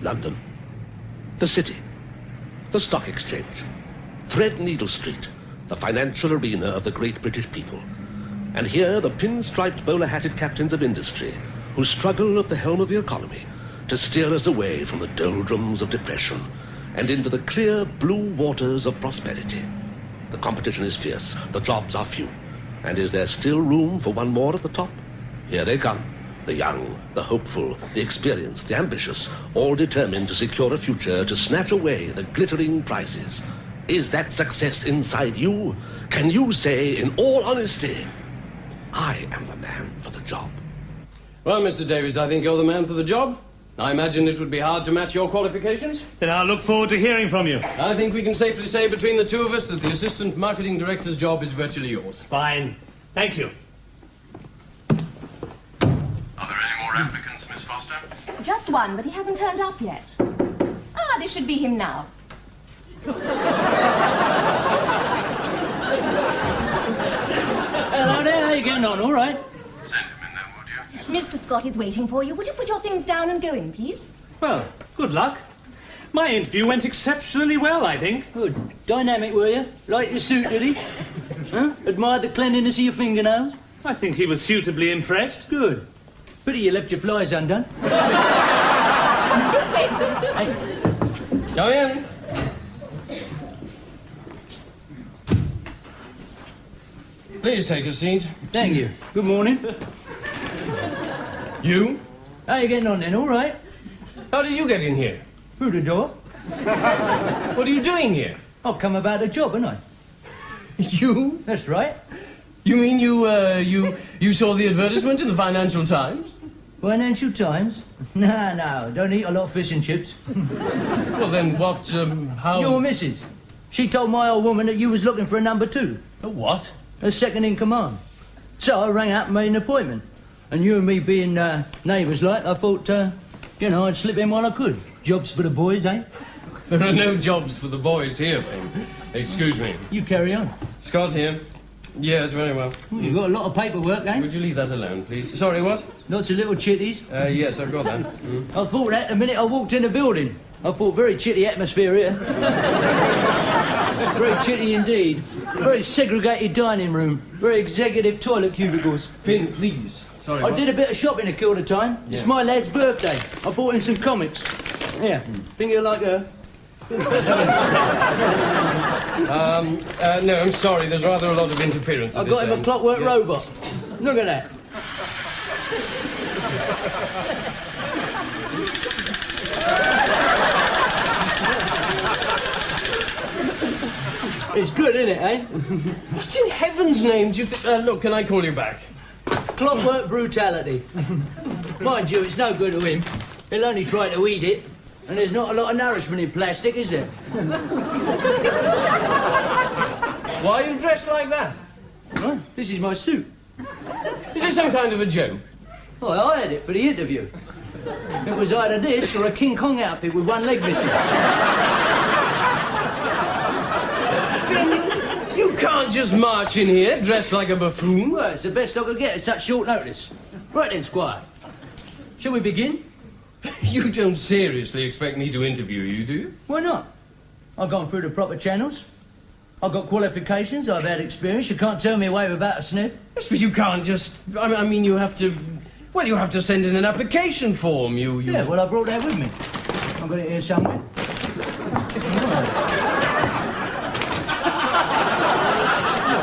London. The city. The stock exchange. Threadneedle Street. The financial arena of the great British people. And here the pinstriped bowler-hatted captains of industry who struggle at the helm of the economy to steer us away from the doldrums of depression and into the clear blue waters of prosperity. The competition is fierce, the jobs are few. And is there still room for one more at the top? Here they come. The young, the hopeful, the experienced, the ambitious, all determined to secure a future, to snatch away the glittering prizes. Is that success inside you? Can you say, in all honesty, I am the man for the job? Well, Mr. Davies, I think you're the man for the job. I imagine it would be hard to match your qualifications. Then I'll look forward to hearing from you. I think we can safely say between the two of us that the assistant marketing director's job is virtually yours. Fine. Thank you. Are there any more applicants, Miss Foster? Just one, but he hasn't turned up yet. Ah, this should be him now. Hello there, how you getting on? All right? Send him in then, would you? Mr. Scott is waiting for you. Would you put your things down and go in, please? Well, good luck. My interview went exceptionally well, I think. Good. Dynamic, were you? Like your suit, did he? Huh? Admired the cleanliness of your fingernails? I think he was suitably impressed. Good. Pity you left your flies undone. This way, please. Hey, Go in. Please take a seat. thank you. Good morning. You? How you getting on then? All right? How did you get in here? Through the door. What are you doing here? I've come about a job, haven't I? You? That's right. You mean you saw the advertisement in the Financial Times? Financial Times? No, don't eat a lot of fish and chips. Well, then what, how... Your missus. She told my old woman that you was looking for a number 2. A what? A second in command. So I rang up and made an appointment. And you and me being neighbours like, I thought, I'd slip in while I could. Jobs for the boys, eh? There are no jobs for the boys here, Ben. Excuse me. You carry on. Scott here. Yes, very well. You've got a lot of paperwork, eh? Would you leave that alone, please? Sorry, what? Lots of little chitties. Yes, I've got that. I thought that the minute I walked in the building. I thought, very chitty atmosphere here. Very chitty indeed. Very segregated dining room. Very executive toilet cubicles. Finn, please. Sorry, I what? did a bit of shopping to kill the time. Yeah. It's my lad's birthday. I bought him some comics. Yeah, think you'll like her. No, I'm sorry. There's rather a lot of interference at I got this him a end. clockwork robot. Look at that. It's good, isn't it, eh? What in heaven's name do you think... look, can I call you back? Clockwork brutality. Mind you, it's no good to him. He'll only try to eat it. And there's not a lot of nourishment in plastic, is there? Why are you dressed like that? Well, this is my suit. Is this some kind of a joke? Oh, I hired it for the interview. It was either this or a King Kong outfit with one leg missing. Finn, you can't just march in here dressed like a buffoon. Well, it's the best I could get at such short notice. Right then, Squire. Shall we begin? You don't seriously expect me to interview you, do you? Why not? I've gone through the proper channels. I've got qualifications, I've had experience. You can't turn me away without a sniff. Yes, but you can't just... I mean, you have to... Well, you have to send in an application form. You... Yeah, well, I brought that with me. I've got it here somewhere.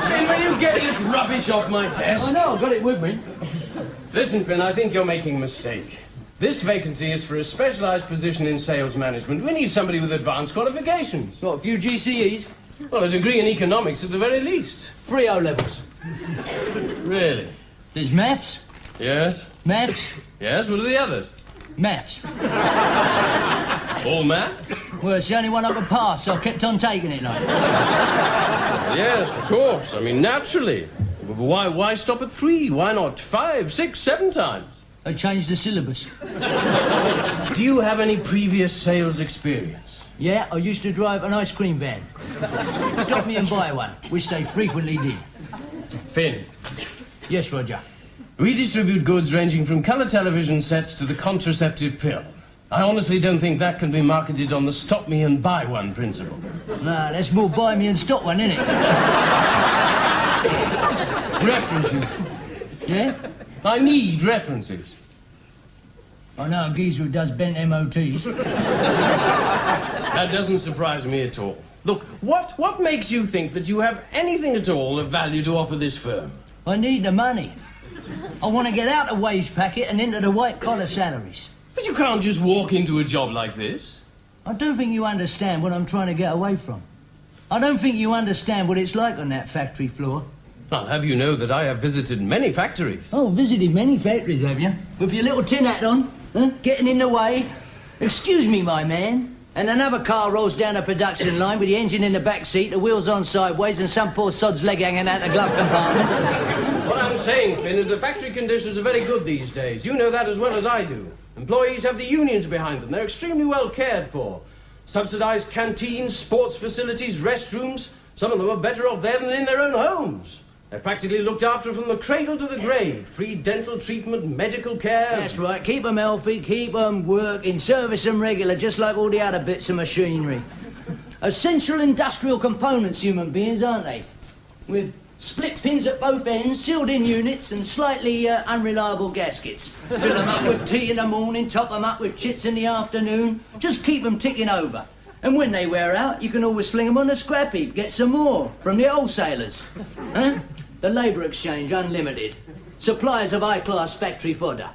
Finn, will you get this rubbish off my desk? I know, I've got it with me. Listen, Finn, I think you're making a mistake. This vacancy is for a specialised position in sales management. We need somebody with advanced qualifications. Got a few GCEs. Well, a degree in economics at the very least. 3 O-levels. Really? There's maths. Yes? Maths. Yes, what are the others? Maths. All maths? Well, it's the only one I could pass, so I kept on taking it, like. Yes, of course. I mean, naturally. Why stop at 3? Why not 5, 6, 7 times? They changed the syllabus. Do you have any previous sales experience? Yeah, I used to drive an ice cream van. Stop me and buy one, which they frequently did. Finn. Yes, Roger. We distribute goods ranging from colour television sets to the contraceptive pill. I honestly don't think that can be marketed on the stop me and buy one principle. Nah, that's more buy me and stop one, isn't it? References. Yeah? I need references. I know a geezer who does bent MOTs. That doesn't surprise me at all. Look, what makes you think that you have anything at all of value to offer this firm? I need the money. I want to get out of wage packet and into the white-collar salaries. But you can't just walk into a job like this. I don't think you understand what I'm trying to get away from. I don't think you understand what it's like on that factory floor. I'll have you know that I have visited many factories. Oh, visited many factories, have you? With your little tin hat on, huh? Getting in the way. Excuse me, my man. And another car rolls down a production line with the engine in the back seat, the wheels on sideways, and some poor sod's leg hanging out the glove compartment. What I'm saying, Finn, is the factory conditions are very good these days. You know that as well as I do. Employees have the unions behind them. They're extremely well cared for. Subsidized canteens, sports facilities, restrooms. Some of them are better off there than in their own homes. They're practically looked after from the cradle to the grave. Free dental treatment, medical care. That's right. Keep them healthy, keep them working, service them regular, just like all the other bits of machinery. Essential industrial components, human beings, aren't they? With split pins at both ends, sealed-in units, and slightly unreliable gaskets. Fill them up with tea in the morning, top them up with chits in the afternoon. Just keep them ticking over. And when they wear out, you can always sling them on the scrap heap, get some more from the wholesalers. Huh? The labour exchange, unlimited. Suppliers of high-class factory fodder.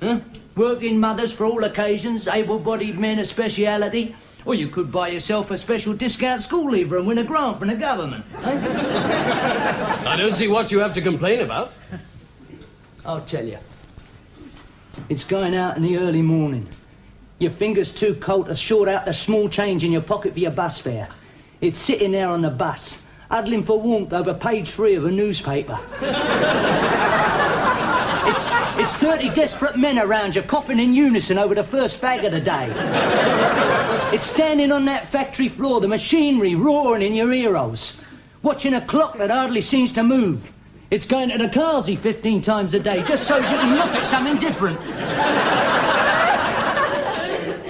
Huh? Working mothers for all occasions, able-bodied men of speciality. Or you could buy yourself a special discount school leaver and win a grant from the government. Eh? I don't see what you have to complain about. I'll tell you. It's going out in the early morning. Your finger's too cold to sort out the small change in your pocket for your bus fare. It's sitting there on the bus, huddling for warmth over page 3 of a newspaper. It's 30 desperate men around you, coughing in unison over the first fag of the day. It's standing on that factory floor, the machinery roaring in your ear holes, watching a clock that hardly seems to move. It's going to the Carsey 15 times a day, just so you can look at something different.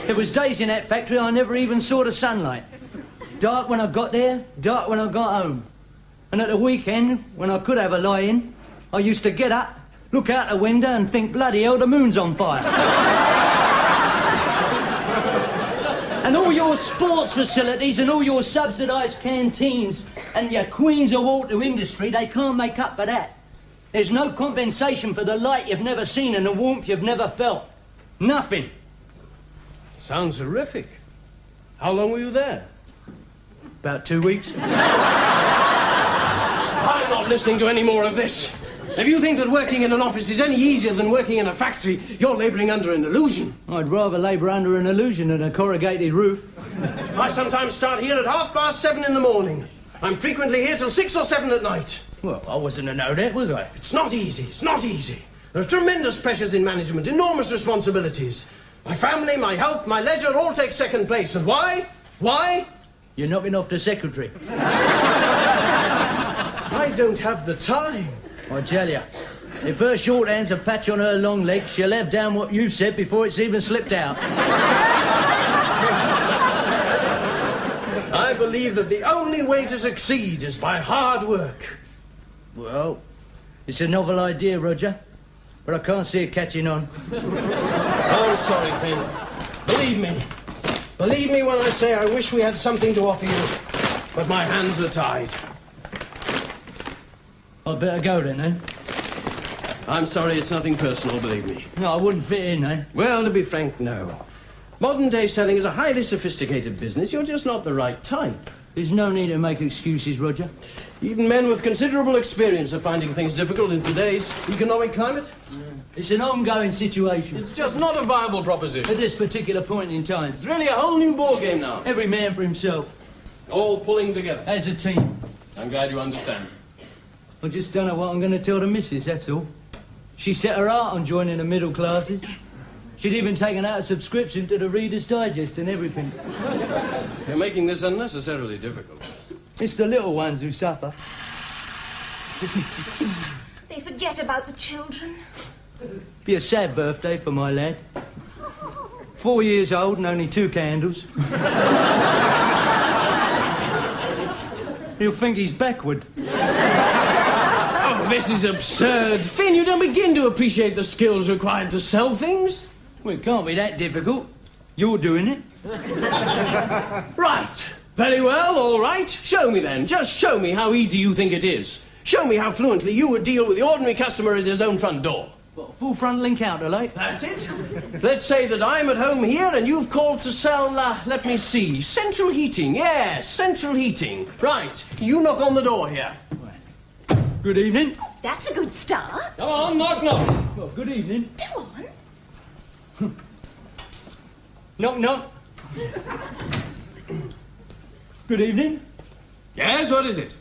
There was days in that factory I never even saw the sunlight. Dark when I got there, dark when I got home. And at the weekend, when I could have a lie-in, I used to get up, look out the window and think, bloody hell, the moon's on fire. And all your sports facilities and all your subsidised canteens and your Queens of Water industry, they can't make up for that. There's no compensation for the light you've never seen and the warmth you've never felt. Nothing. Sounds horrific. How long were you there? About 2 weeks. I'm not listening to any more of this. If you think that working in an office is any easier than working in a factory, you're labouring under an illusion. I'd rather labour under an illusion than a corrugated roof. I sometimes start here at 7:30 in the morning. I'm frequently here till 6 or 7 at night. Well, I wasn't to know that, was I? It's not easy. It's not easy. There's tremendous pressures in management, enormous responsibilities. My family, my health, my leisure all take second place. And why? Why? You're knocking off the secretary. I don't have the time. I tell you, if her shorthand's a patch on her long legs, she'll have down what you've said before it's even slipped out. I believe that the only way to succeed is by hard work. Well, it's a novel idea, Roger, but I can't see it catching on. I'm sorry, Finn. Believe me. Believe me when I say I wish we had something to offer you, but my hands are tied. I'd better go then, eh? I'm sorry, it's nothing personal, believe me. No, I wouldn't fit in, eh? Well, to be frank, no. Modern-day selling is a highly sophisticated business. You're just not the right type. There's no need to make excuses, Roger. Even men with considerable experience are finding things difficult in today's economic climate. It's an ongoing situation. It's just not a viable proposition. At this particular point in time. It's really a whole new ballgame now. Every man for himself. All pulling together. As a team. I'm glad you understand. I just don't know what I'm going to tell the missus, that's all. She set her heart on joining the middle classes. She'd even taken out a subscription to the Reader's Digest and everything. You're making this unnecessarily difficult. It's the little ones who suffer. They forget about the children. Be a sad birthday for my lad. 4 years old and only 2 candles. He'll think he's backward. Oh, this is absurd. Finn, you don't begin to appreciate the skills required to sell things. Well, it can't be that difficult. You're doing it. Right. Very well, all right. Show me then. Just show me how easy you think it is. Show me how fluently you would deal with the ordinary customer at his own front door. What, full frontal encounter, like? That's it. Let's say that I'm at home here and you've called to sell, let me see, central heating. Yes, central heating. Right. You knock on the door here. Good evening. That's a good start. Come on, knock, knock. Well, good evening. Go on. Knock, knock. Good evening. Yes, what is it?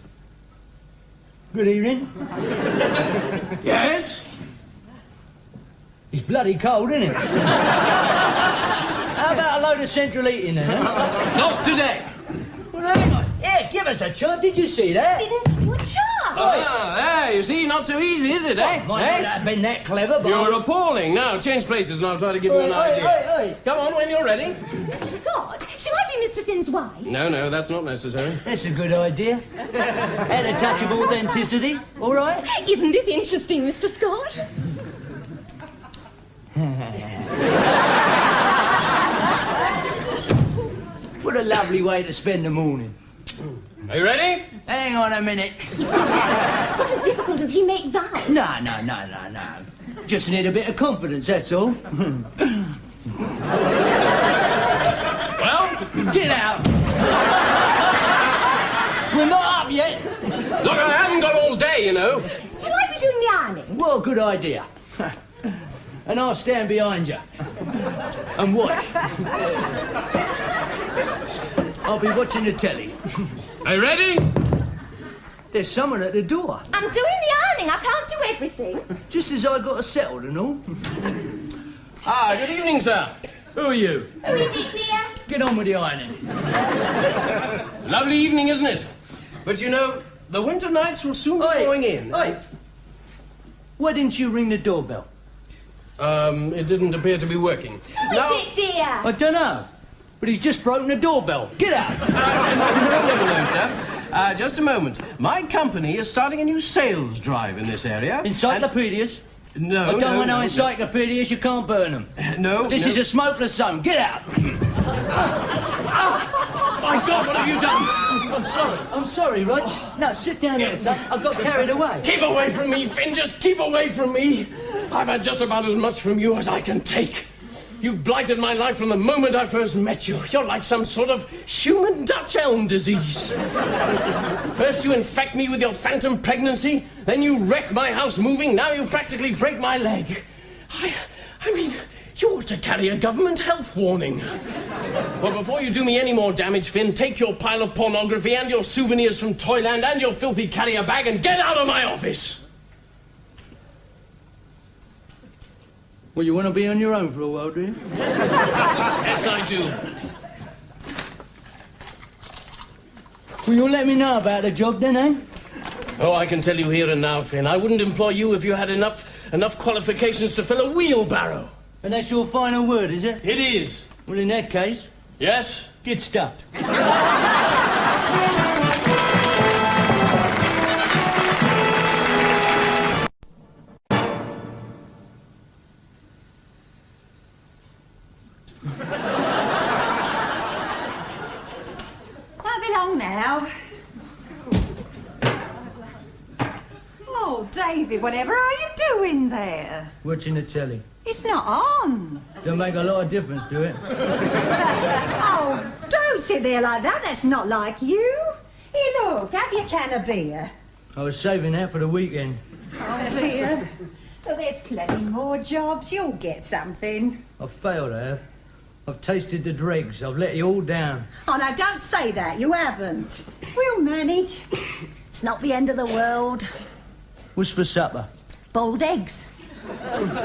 Good evening. Yes? It's bloody cold, isn't it? How about a load of central heating then, huh? Not today. Well, hang on. Yeah, give us a chance. Did you see that? Didn't give you a chance. Ah, there, you see, not so easy, is it, eh? Might not have been that clever, but... You're appalling. Now, change places and I'll try to give you an idea. Hey. Come on, when you're ready. Mr. Scott, shall I be Mr. Finn's wife? No, that's not necessary. That's a good idea. Add a touch of authenticity, all right? Isn't this interesting, Mr. Scott? What a lovely way to spend the morning. Are you ready? Hang on a minute. It's not as difficult as he makes out. No. Just need a bit of confidence, that's all. Well, Get out. We're not up yet. look, I haven't got all day, you know. Shall I be doing the ironing? What a good idea. And I'll stand behind you. And watch. I'll be watching the telly. Are you ready? There's someone at the door. I'm doing the ironing. I can't do everything. Just as I got settled and all. Ah, good evening, sir. Who are you? Who is it, dear? Get on with the ironing. Lovely evening, isn't it? But you know, the winter nights will soon be going in. Hey. Why didn't you ring the doorbell? It didn't appear to be working. Who is it, dear? I don't know. But he's just broken the doorbell. Get out. No, sir. Just a moment. My company is starting a new sales drive in this area. Encyclopedias? No, I don't want no encyclopedias. You can't burn them. No. This is a smokeless zone. Get out. My God, what have you done? I'm sorry, Rog. No, sit down there, son. I got carried away. Keep away from me, Finn. Just keep away from me. I've had just about as much from you as I can take. You've blighted my life from the moment I first met you. You're like some sort of human Dutch elm disease. First you infect me with your phantom pregnancy, then you wreck my house moving, now you practically break my leg. I mean, you ought to carry a government health warning. Well, before you do me any more damage, Finn, take your pile of pornography and your souvenirs from Toyland and your filthy carrier bag and get out of my office! Well, you want to be on your own for a while, do you? Yes, I do. Well, you'll let me know about the job then, eh? Oh, I can tell you here and now, Finn. I wouldn't employ you if you had enough qualifications to fill a wheelbarrow. And that's your final word, is it? It is. Well, in that case, Yes? get stuffed. Won't be long now. Oh, David, whatever are you doing there? Watching the telly. It's not on. Don't make a lot of difference, do it? Oh, don't sit there like that. That's not like you. Here, look, have your can of beer. I was saving that for the weekend. Oh, dear. Well, there's plenty more jobs. You'll get something. I've failed, I have. I've tasted the dregs. I've let you all down. Oh, now, don't say that. You haven't. We'll manage. It's not the end of the world. What's for supper? Boiled eggs.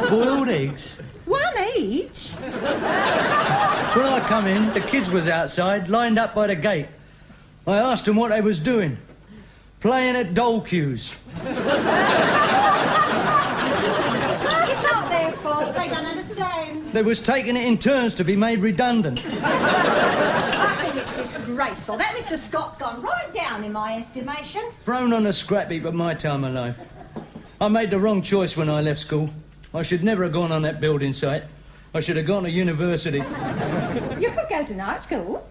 Boiled eggs? One each? When I come in, the kids was outside, lined up by the gate. I asked them what they was doing. Playing at dole cues. It's not their fault. They don't understand. They was taking it in turns to be made redundant. I think it's disgraceful. That Mr. Scott's gone right down in my estimation. Thrown on a scrap heap at my time of life. I made the wrong choice when I left school. I should never have gone on that building site. I should have gone to university. You could go to night school.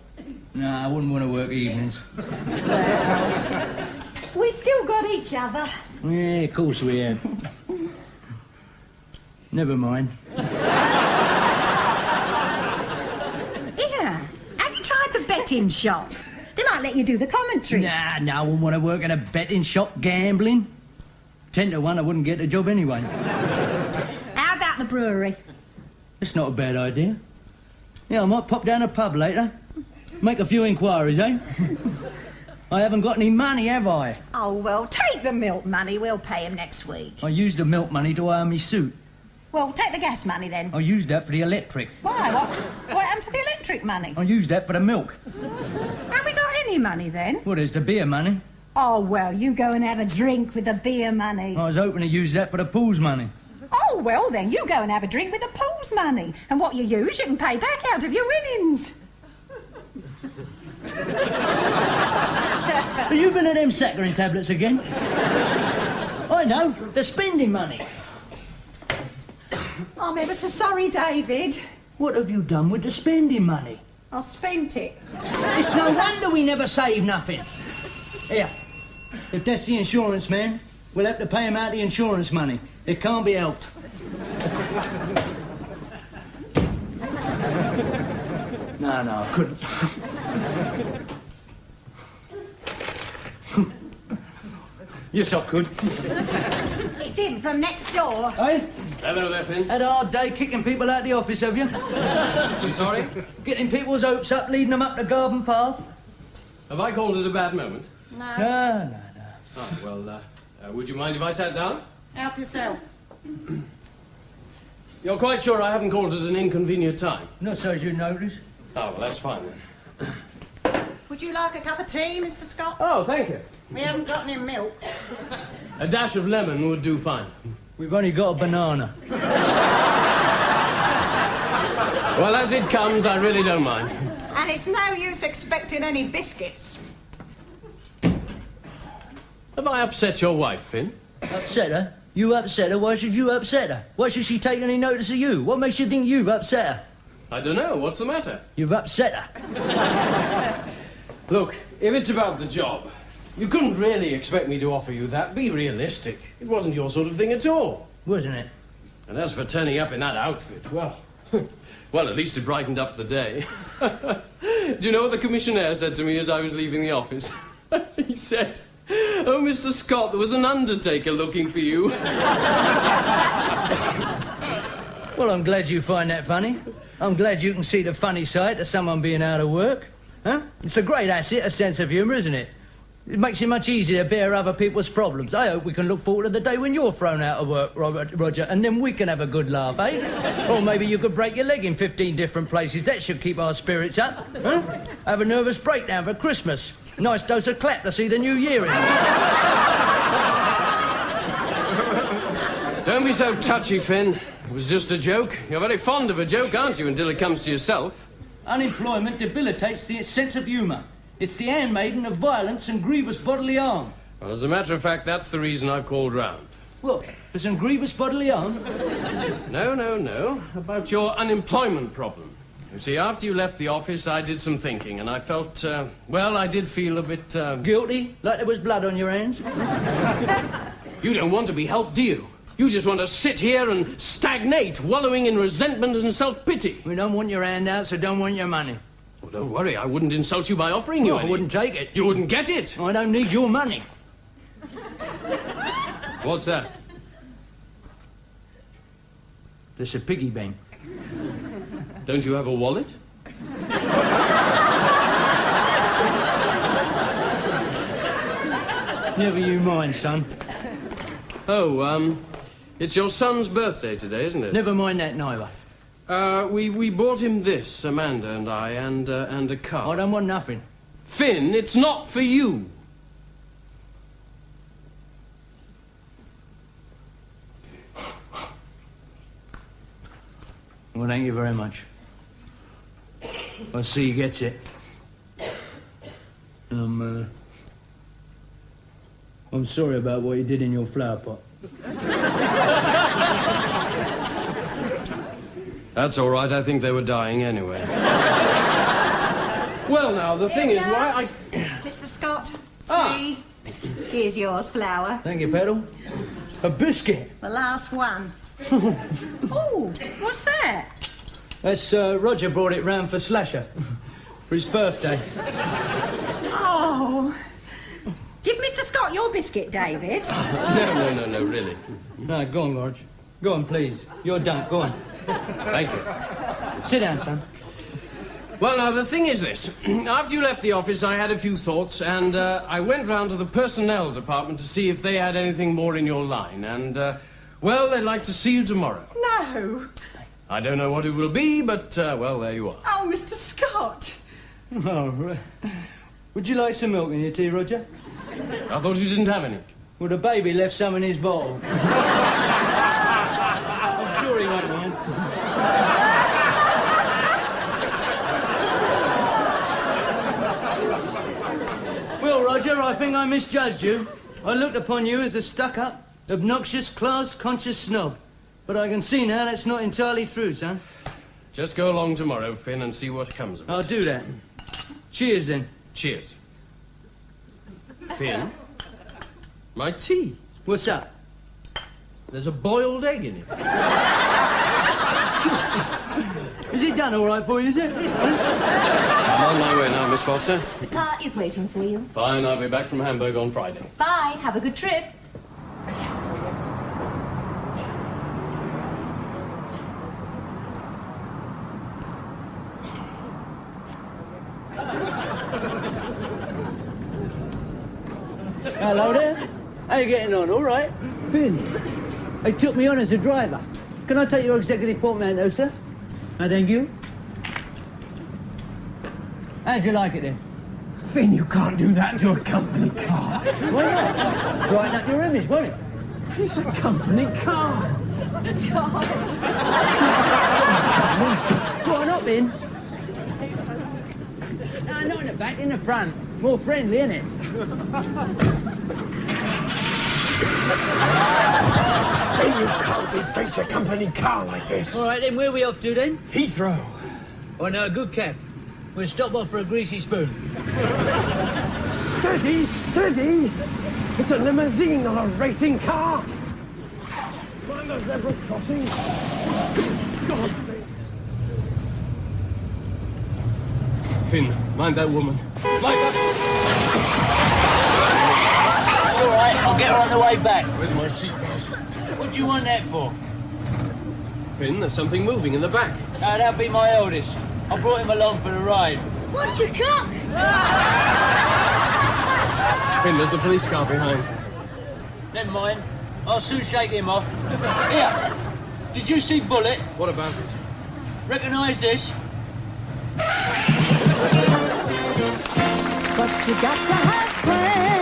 Nah, I wouldn't want to work evenings. We still got each other. Yeah, of course we have. Never mind. Here, have you tried the betting shop? They might let you do the commentaries. Nah, I wouldn't want to work in a betting shop gambling. 10 to 1, I wouldn't get the job anyway. How about the brewery? It's not a bad idea. Yeah, I might pop down a pub later. Make a few inquiries, eh? I haven't got any money, have I? Oh, well, take the milk money. We'll pay him next week. I used the milk money to hire me suit. Well, take the gas money then. I used that for the electric. Why? What happened to the electric money? I used that for the milk. Have we got any money then? Well, there's the beer money. Oh, well, you go and have a drink with the beer money. I was hoping to use that for the pool's money. Oh, well, then you go and have a drink with the pool's money. And what you use, you can pay back out of your winnings. Have you been at them saccharin tablets again? I know, the spending money. I'm ever so sorry, David. What have you done with the spending money? I spent it. It's no wonder we never save nothing. Here, if that's the insurance man, we'll have to pay him out the insurance money. It can't be helped. No, I couldn't. Yes, I could. It's him from next door. Hey, Hello there, Finn. had a hard day kicking people out the office, have you? I'm sorry? Getting people's hopes up, leading them up the garden path? Have I called it a bad moment? No. Oh, well, would you mind if I sat down? Help yourself. You're quite sure I haven't called at an inconvenient time? Not so as you notice. Oh, well, that's fine then. Would you like a cup of tea, Mr. Scott? Oh, thank you. We haven't got any milk. A dash of lemon would do fine. We've only got a banana. Well, as it comes, I really don't mind. And it's no use expecting any biscuits. Have I upset your wife, Finn? Upset her? You upset her? Why should you upset her? Why should she take any notice of you? What makes you think you've upset her? I don't know. What's the matter? You've upset her. Look, if it's about the job, you couldn't really expect me to offer you that. Be realistic. It wasn't your sort of thing at all. Wasn't it? And as for turning up in that outfit, well, at least it brightened up the day. Do you know what the commissionaire said to me as I was leaving the office? He said, "Oh, Mr. Scott, there was an undertaker looking for you." Well, I'm glad you find that funny. I'm glad you can see the funny side of someone being out of work. Huh? It's a great asset, a sense of humour, isn't it? It makes it much easier to bear other people's problems. I hope we can look forward to the day when you're thrown out of work, Roger, and then we can have a good laugh, eh? Or maybe you could break your leg in 15 different places. That should keep our spirits up. Huh? Have a nervous breakdown for Christmas. A nice dose of clap to see the new year in. Don't be so touchy, Finn. It was just a joke. You're very fond of a joke, aren't you, until it comes to yourself? Unemployment debilitates the sense of humour. It's the handmaiden of violence and grievous bodily harm. Well, as a matter of fact, that's the reason I've called round. What, for some grievous bodily harm? No. About your unemployment problem. You see, after you left the office, I did some thinking, and I felt, I did feel a bit, Guilty? Like there was blood on your hands? You don't want to be helped, do you? You just want to sit here and stagnate, wallowing in resentment and self-pity. We don't want your handouts, so don't want your money. Well, don't worry, I wouldn't insult you by offering you I any. wouldn't take it. You wouldn't get it. I don't need your money. What's that? There's a piggy bank. Don't you have a wallet? Never you mind, son. Oh, it's your son's birthday today, isn't it? Never mind that, neither. We bought him this, Amanda and I, and a car. I don't want nothing. Finn, it's not for you. Well, thank you very much. I'll see he gets it. I'm sorry about what you did in your flower pot. That's all right. I think they were dying anyway. Well, now, the thing is, why I... Mr. Scott, tea. Here's yours, flower. Thank you, Petal. A biscuit. The last one. Oh, what's that? That's, Roger brought it round for Slasher. For his birthday. Oh. Give Mr. Scott your biscuit, David. No, really. No, go on, Roger. Go on, please. You're done. Go on. Thank you. Sit down, son. Well, now, the thing is this. After you left the office, I had a few thoughts, and I went round to the personnel department to see if they had anything more in your line, and, well, they'd like to see you tomorrow. No. I don't know what it will be, but, well, there you are. Oh, Mr. Scott. Oh, right. Would you like some milk in your tea, Roger? I thought you didn't have any. Well, the baby left some in his bottle. I'm sure he won't mind. Well, Roger, I think I misjudged you. I looked upon you as a stuck-up, obnoxious, class-conscious snob. But I can see now that's not entirely true, son. Just go along tomorrow, Finn, and see what comes of it. I'll do that. Cheers, then. Cheers. Finn? My tea. What's up? There's a boiled egg in it. Is it done all right for you, is it? I'm on my way now, Miss Foster. The car is waiting for you. Fine, I'll be back from Hamburg on Friday. Bye. Have a good trip. Hello there. How you getting on? All right? Finn, they took me on as a driver. Can I take your executive portmanteau, sir? No, thank you. How'd you like it, then? Finn, you can't do that to a company car. Why not? Brighten up your image, won't it? It's a company car. Why not, Finn? No, not in the back, in the front. More friendly, innit? You can't deface a company car like this. All right, then, where are we off to, then? Heathrow. Oh, no, good cap. We'll stop off for a greasy spoon. Steady, steady. It's a limousine, not a racing car. Mind the zebra crossing. God. Finn, mind that woman. Mind that... It's all right, I'll get her on the way back. Where's my seatbelt? What do you want that for? Finn, there's something moving in the back. No, that'll be my eldest. I brought him along for the ride. What's your cock? Finn, there's a police car behind. Never mind. I'll soon shake him off. Here. Did you see Bullet? What about it? Recognise this? But you got to have friends.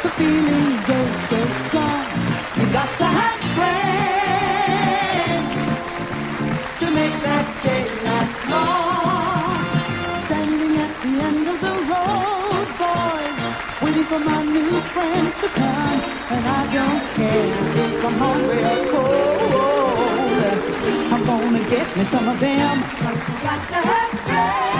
The feeling's oh so strong. You got to have friends to make that day last long. Standing at the end of the road, boys, waiting for my new friends to come. And I don't care if I'm hungry or cold. I'm gonna get me some of them. Got to have friends.